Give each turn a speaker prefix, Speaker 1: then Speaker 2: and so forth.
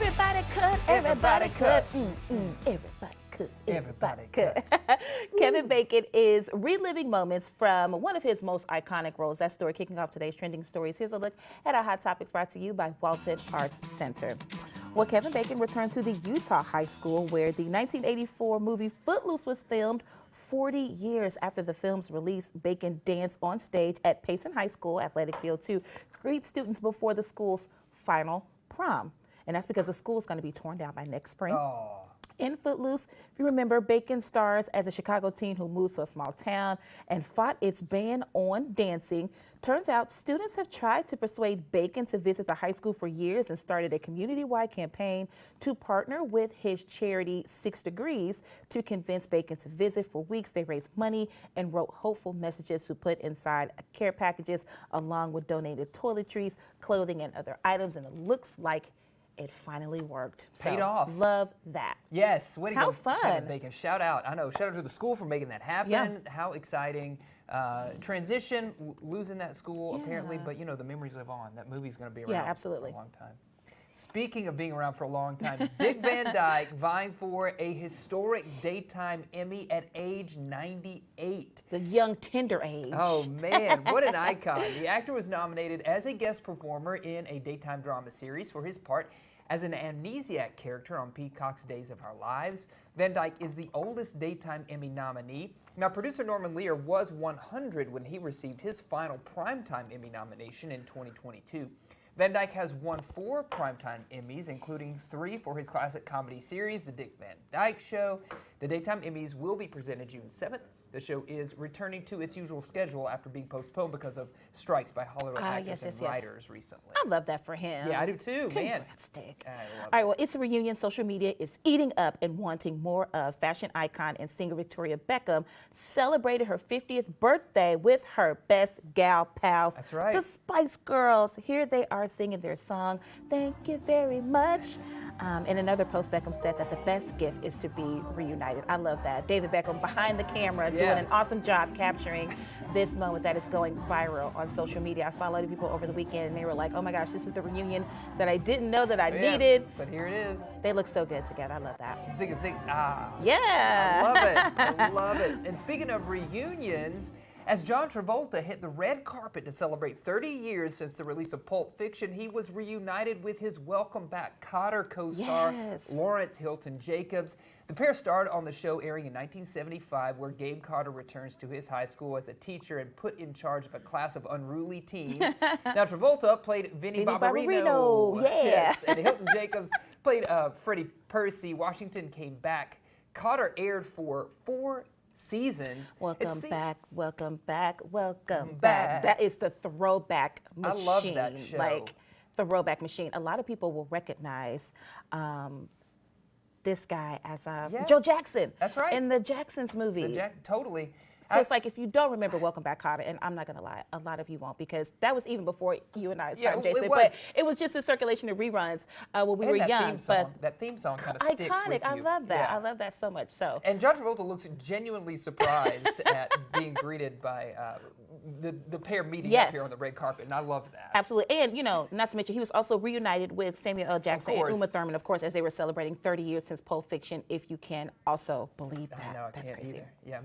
Speaker 1: Everybody could, everybody could, everybody could, everybody could. Kevin Bacon is reliving moments from one of his most iconic roles. That story kicking off today's trending stories. Here's a look at our hot topics brought to you by Walton Arts Center. Well, Kevin Bacon returned to the Utah high school where the 1984 movie Footloose was filmed. 40 years after the film's release, Bacon danced on stage at Payson High School athletic field to greet students before the school's final prom. And that's because the school is going to be torn down by next spring.
Speaker 2: Oh.
Speaker 1: In Footloose, if you remember, Bacon stars as a Chicago teen who moves to a small town and fought its ban on dancing. Turns out students have tried to persuade Bacon to visit the high school for years and started a community-wide campaign to partner with his charity 6 Degrees to convince Bacon to visit. For weeks, they raised money and wrote hopeful messages to put inside care packages along with donated toiletries, clothing, and other items, and it looks like it finally worked.
Speaker 2: Paid off.
Speaker 1: Love that.
Speaker 2: Yes. Way to
Speaker 1: How
Speaker 2: go,
Speaker 1: fun.
Speaker 2: Kevin Bacon. Shout out. I know. Shout out to the school for making that happen.
Speaker 1: Yeah.
Speaker 2: How exciting. Transition, losing that school apparently, but you know, the memories live on. That movie's going to be around
Speaker 1: absolutely.
Speaker 2: for a long time. Speaking of being around for a long time, Dick Van Dyke vying for a historic daytime Emmy at age 98.
Speaker 1: The young tender age.
Speaker 2: Oh man, what an icon. The actor was nominated as a guest performer in a daytime drama series for his part as an amnesiac character on Peacock's Days of Our Lives. Van Dyke is the oldest daytime Emmy nominee. Now, producer Norman Lear was 100 when he received his final primetime Emmy nomination in 2022. Van Dyke has won 4 primetime Emmys, including 3 for his classic comedy series, The Dick Van Dyke Show. The daytime Emmys will be presented June 7th. The show is returning to its usual schedule after being postponed because of strikes by Hollywood actors and writers recently.
Speaker 1: I love that for him.
Speaker 2: Yeah, I do too, man.
Speaker 1: Congrats, Dick.
Speaker 2: I love
Speaker 1: All right, well, it's a reunion. Social media is eating up and wanting more of. Fashion icon and singer Victoria Beckham celebrated her 50th birthday with her best gal pals,
Speaker 2: That's right.
Speaker 1: the Spice Girls. Here they are singing their song, Thank You Very Much. In another post, Beckham said that the best gift is to be reunited. I love that. David Beckham behind the camera doing an awesome job capturing this moment that is going viral on social media. I saw a lot of people over the weekend and they were like, oh my gosh, this is the reunion that I didn't know that I needed.
Speaker 2: But here it is.
Speaker 1: They look so good together. I love that.
Speaker 2: Zig a zig. Ah.
Speaker 1: Yeah.
Speaker 2: I love it. I love it. And speaking of reunions, as John Travolta hit the red carpet to celebrate 30 years since the release of Pulp Fiction, he was reunited with his Welcome Back Kotter co-star, Lawrence Hilton Jacobs. The pair starred on the show airing in 1975, where Gabe Kotter returns to his high school as a teacher and put in charge of a class of unruly teens. Now, Travolta played Vinnie Barbarino.
Speaker 1: Yes.
Speaker 2: And Hilton Jacobs played Freddie Percy. Washington came back. Kotter aired for 4 seasons.
Speaker 1: Welcome back, welcome back, welcome back. That is the throwback machine.
Speaker 2: I love that show.
Speaker 1: Like, throwback machine. A lot of people will recognize this guy as Joe Jackson.
Speaker 2: That's right.
Speaker 1: In the Jacksons movie.
Speaker 2: Totally.
Speaker 1: So it's like, if you don't remember Welcome Back, Kotter, and I'm not going to lie, a lot of you won't, because that was even before you and I's time, Jason. But it was just in circulation of reruns when we were young.
Speaker 2: That theme song kind of sticks with you.
Speaker 1: I love that. I love that so much. So.
Speaker 2: And John Travolta looks genuinely surprised at being greeted by the pair meeting up here on the red carpet, and I love that.
Speaker 1: Absolutely. And, you know, not to mention, he was also reunited with Samuel L. Jackson and Uma Thurman, of course, as they were celebrating 30 years since Pulp Fiction, if you can also believe that.
Speaker 2: I know, I
Speaker 1: That's
Speaker 2: can't
Speaker 1: crazy.
Speaker 2: Either. Yeah.